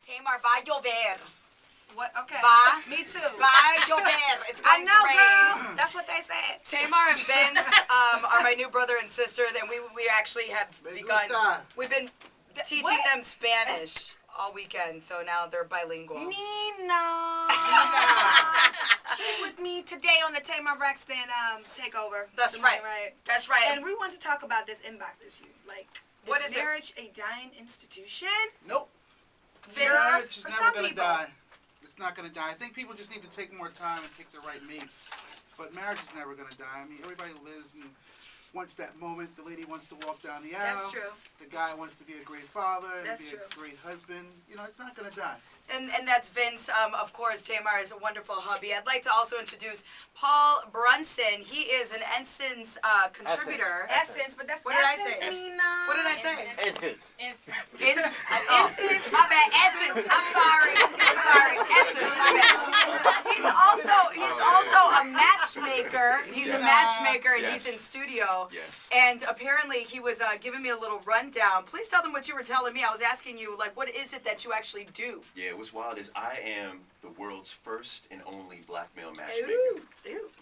Tamar, va llover. What? Okay. Va. Me too. Va llover. It's I going know, to rain. girl. That's what they said. Tamar and Vince are my new brother and sisters, and we actually have begun. We've been teaching them Spanish all weekend, so now they're bilingual. Nina. She's with me today on the Tamar Braxton takeover. That's right. That's right. And we want to talk about this inbox issue. Like, what is marriage a dying institution? Nope. Marriage is never going to die. It's not going to die. I think people just need to take more time and pick the right mates. But marriage is never going to die. I mean, everybody lives and wants that moment. The lady wants to walk down the aisle. That's true. The guy wants to be a great father and That's be true. a great husband. You know, it's not going to die. And that's Vince. Of course, Tamar is a wonderful hubby. I'd like to also introduce Paul Brunson. He is an Essence contributor. Essence, but that's what did I say? Nina. What did I say? Essence. Essence. My bad. Essence. I'm sorry. Essence. My bad. He's also a matchmaker. He's a matchmaker, and he's in studio. Yes. And apparently, he was giving me a little rundown. Please tell them what you were telling me. I was asking you, like, what is it that you actually do? Yeah, what's wild is I am the world's first and only black male matchmaker. Ooh.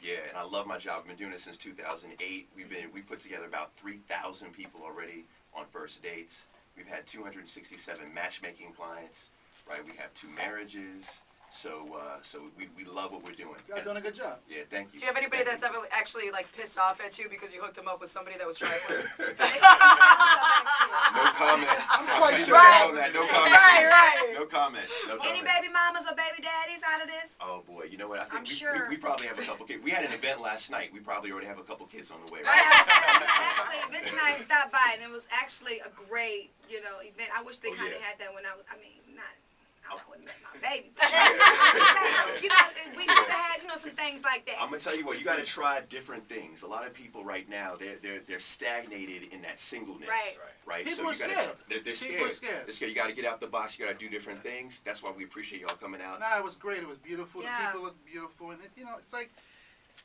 Yeah, and I love my job. I've been doing it since 2008. We put together about 3,000 people already on first dates. We've had 267 matchmaking clients, right? We have 2 marriages. So we love what we're doing. You're doing a good job. Yeah, thank you. Do you have anybody that's ever actually like pissed off at you because you hooked him up with somebody that was trifling? No comment. I'm quite sure. No comment. Right. No comment. No comment. Any baby mamas or baby daddies out of this? Oh boy, you know what? I think I'm sure. we probably have a couple kids. We had an event last night. We probably already have a couple kids on the way. Right. Right? Actually, Vince and I stopped by, and it was actually a great, event. I wish they kind of had that when I wouldn't met my baby. But, we should have had, some things like that. I'm gonna tell you what, you gotta try different things. A lot of people right now, they're stagnated in that singleness. Right. People so are scared. They're scared. People are scared. They're scared. You gotta get out the box. You gotta do different things. That's why we appreciate y'all coming out. Nah, it was great. It was beautiful. Yeah. The people look beautiful, and it's like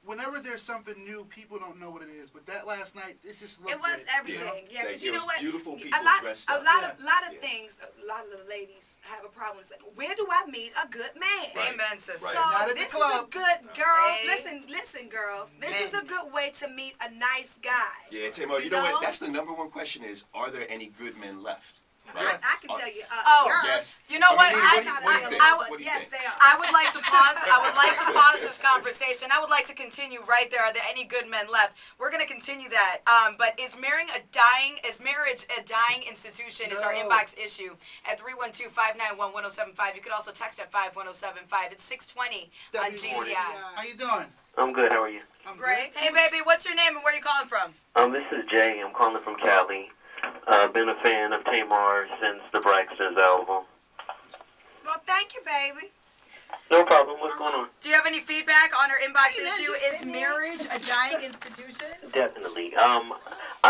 whenever there's something new, people don't know what it is. But that last night, it just looked. It was great, everything. Yeah, because It you know was what? beautiful people dressed a up. lot of things. A lot of the ladies have a problem with saying, "Where do I meet a good man?" Right. Amen, sister. Right. So Not at the this is a club. good girls. Hey. Listen, girls. This is a good way to meet a nice guy. Yeah, Timo, you know what? That's the number one question is, are there any good men left? Right? I can tell you. Girls. Yes. You know what? What do you think? Yes, they are. I would like to pause this conversation. I would like to continue right there. Are there any good men left? We're going to continue that. But is marriage a dying institution? Is our No. inbox issue at 312-591-1075. You could also text at 51075. It's 620 on GCI. How you doing? I'm good. How are you? I'm Great. Hey, baby, what's your name and where are you calling from? This is Jay. I'm calling from Cali. Been a fan of Tamar since the Braxton's album. Well, thank you, baby. No problem. What's going on? Do you have any feedback on our inbox Hey, issue? just Is sitting there. marriage a dying institution? Definitely. I'm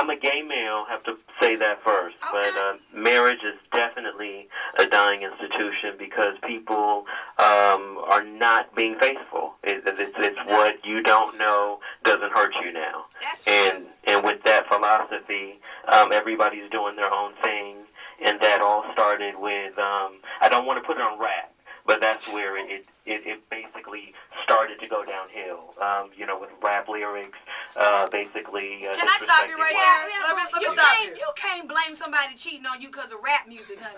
a gay male. Have to say that first. Okay. But marriage is definitely a dying institution because people are not being faithful. It's what you don't know doesn't hurt you now. That's true. And with that philosophy, everybody's doing their own thing, and that all started with I don't want to put it on rap, but that's where it basically started to go downhill. With rap lyrics, basically. Can I stop you right there? Let me stop you. You can't blame somebody cheating on you because of rap music, honey.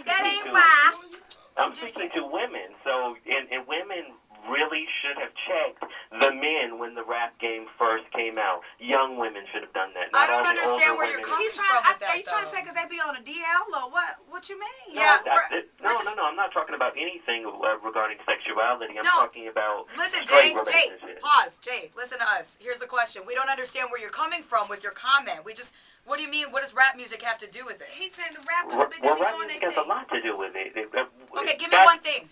that ain't why. I'm speaking to women, so and women really should have checked the men when the rap game first came out. Young women should have done that. I Not don't all the understand older where you're women. coming He's from trying. with that, Are you trying to though. say because they be on a DL or what? What you mean? Yeah. No, I'm not talking about anything regarding sexuality. I'm No. talking about Listen, straight Jay, relationships. pause. Jay, listen to us. Here's the question. We don't understand where you're coming from with your comment. What do you mean? What does rap music have to do with it? He's saying the rappers been Well, doing rap their music has a thing. lot to do with it. Okay, give me one thing.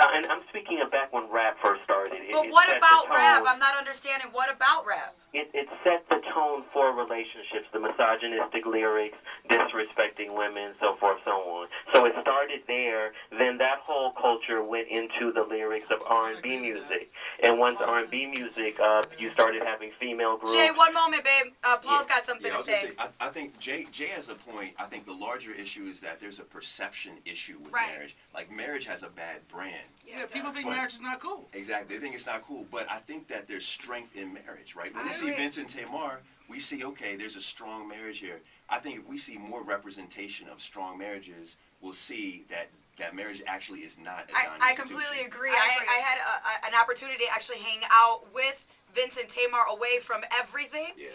And I'm speaking of back when rap first started. But It what set the about rap? tone. I'm not understanding. What about rap? it set the tone for relationships, the misogynistic lyrics, disrespecting women, so forth, so on. So it started there. Then that whole culture went into the lyrics of R&B music. And once R&B music, you started having female groups. Jay, one moment, babe. Paul's got something to say. I think Jay has a point. I think the larger issue is that there's a perception issue with Right. marriage. Like, marriage has a bad brand. Yeah, people think marriage is not cool. Exactly. They think it's not cool. But I think that there's strength in marriage, right? When I we see agree. Vincent Tamar, we see, okay, there's a strong marriage here. I think if we see more representation of strong marriages, we'll see that marriage actually is not a dying I institution. completely agree. I agree. I had an opportunity to actually hang out with Vincent Tamar away from everything, Yeah.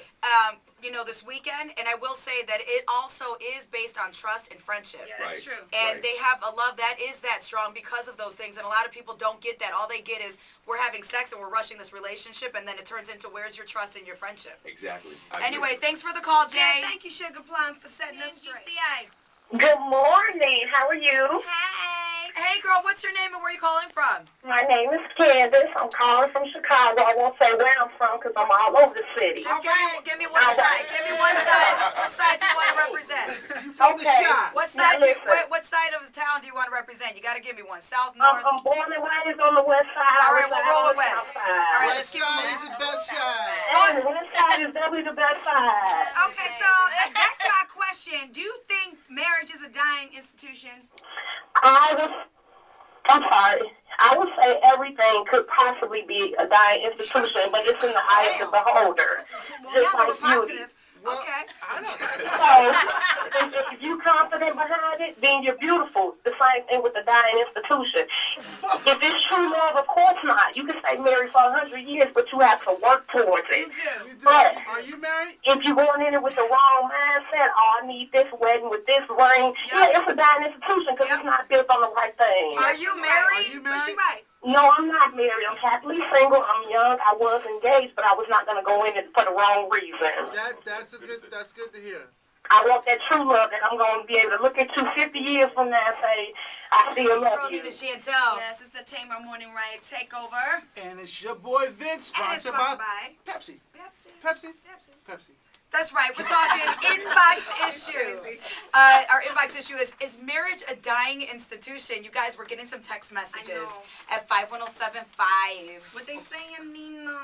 this weekend. And I will say that it also is based on trust and friendship. Yeah, that's Right. true. And Right. they have a love that is that strong because of those things. And a lot of people don't get that. All they get is we're having sex and we're rushing this relationship, and then it turns into where's your trust and your friendship. Exactly. I agree. Anyway, thanks for the call, Jay. Yeah, thank you, Sugar Plum, for setting us straight. GCA. Good morning. How are you? Hey. Hey, girl, what's your name and where are you calling from? My name is Candace. I'm calling from Chicago. I won't say where I'm from because I'm all over the city. Just give me one side. Give me one side. What side do you want to represent? You from the Okay. shot. What Now side? listen. What side of the town do you want to represent? You got to give me one. South, I'm north. born and raised on the west side. All I right, we'll reside roll on with the west. south All right, side. West side is the best side. And the west side is definitely the best side. Okay, so back to our question. Do you think marriage is a dying institution? I would say everything could possibly be a dying institution, but it's in the eye of the beholder. Well, Just y'all were like beauty. positive. Well, Okay. I don't. So, if you're confident behind it, then you're beautiful. The same thing with the dying institution. If it's true love, of course not. You can stay married for 100 years, but you have to work towards You it. do. You do. But- Are you married? If you're going in it with the wrong mindset, oh, I need this wedding with this ring, yeah, it's a dying institution because it's not built on the right thing. Are you Are married? you But she married? right. No, I'm not married. I'm happily single. I'm young. I was engaged, but I was not going to go in it for the wrong reason. That's good to hear. I want that true love that I'm going to be able to look into 50 years from now and say, I still Girl, love you. Nina Chantel. Yes, it's the Tamar Morning Riot Takeover. And it's your boy Vince, And it's sponsored sponsored by by Pepsi. Pepsi. Pepsi. Pepsi. Pepsi. That's right. We're talking inbox issue. Our inbox issue is marriage a dying institution? You guys, we're getting some text messages know. at 51075. What they saying, Nina? Nina.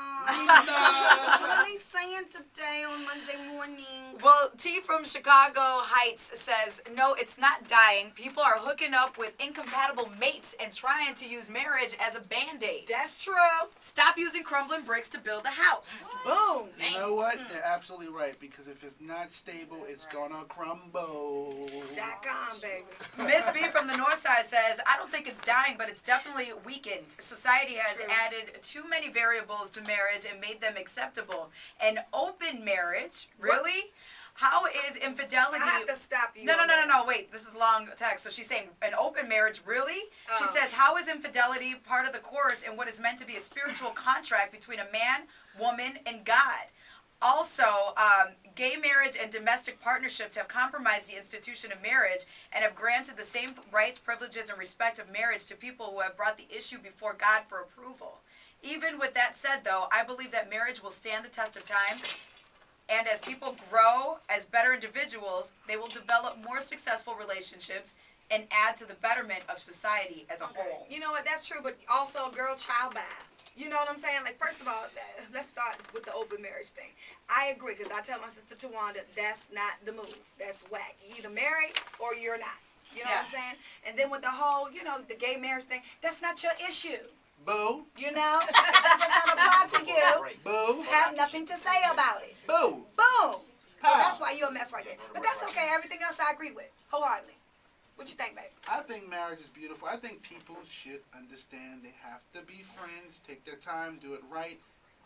What are they saying today on Monday morning? Well, T from Chicago Heights says, no, it's not dying. People are hooking up with incompatible mates and trying to use marriage as a band-aid. That's true. Stop using crumbling bricks to build a house. Boom. You know what? They're absolutely right, because if it's not stable, it's gonna crumble. .com, baby. Miss B from the north side says, I don't think it's dying, but it's definitely weakened. Society has True. added too many variables to marriage and made them acceptable. An open marriage? Really? How is infidelity? I have to stop you. No, on that. wait. This is long text. So she's saying, an open marriage, really? She Oh. says, how is infidelity part of the course in what is meant to be a spiritual contract between a man, woman, and God? Also, gay marriage and domestic partnerships have compromised the institution of marriage and have granted the same rights, privileges, and respect of marriage to people who have brought the issue before God for approval. Even with that said, though, I believe that marriage will stand the test of time. And as people grow as better individuals, they will develop more successful relationships and add to the betterment of society as a whole. You know what? That's true, but also, girl, child by. You know what I'm saying? Like, first of all, let's start with the open marriage thing. I agree, because I tell my sister Tawanda, that's not the move. That's whack. You either married or you're not. You know what I'm saying? And then with the whole, the gay marriage thing, that's not your issue. Boo. You know? If that does not apply to you, Boo. have nothing to say about it. Boo. Boom. So How? that's why you're a mess right there. But that's okay. Everything else I agree with wholeheartedly. What you think, babe? I think marriage is beautiful. I think people should understand they have to be friends, take their time, do it right,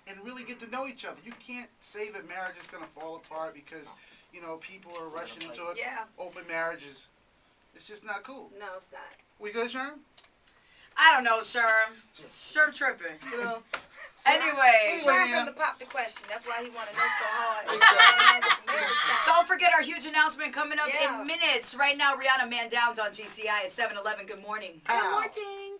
and really get to know each other. You can't say that marriage is going to fall apart because, people are rushing into it. Yeah. Open marriages. It's just not cool. No, it's not. We good, Sherm? I don't know, Sherm. Sherm tripping. You know? Anyway, Sherm yeah. from the pop the question. That's why he want to know so hard. Marriage stuff. don't forget our huge announcement coming up Yeah. in minutes. Right now, Rihanna Man Down's on GCI at 7-Eleven. Good morning. Good morning.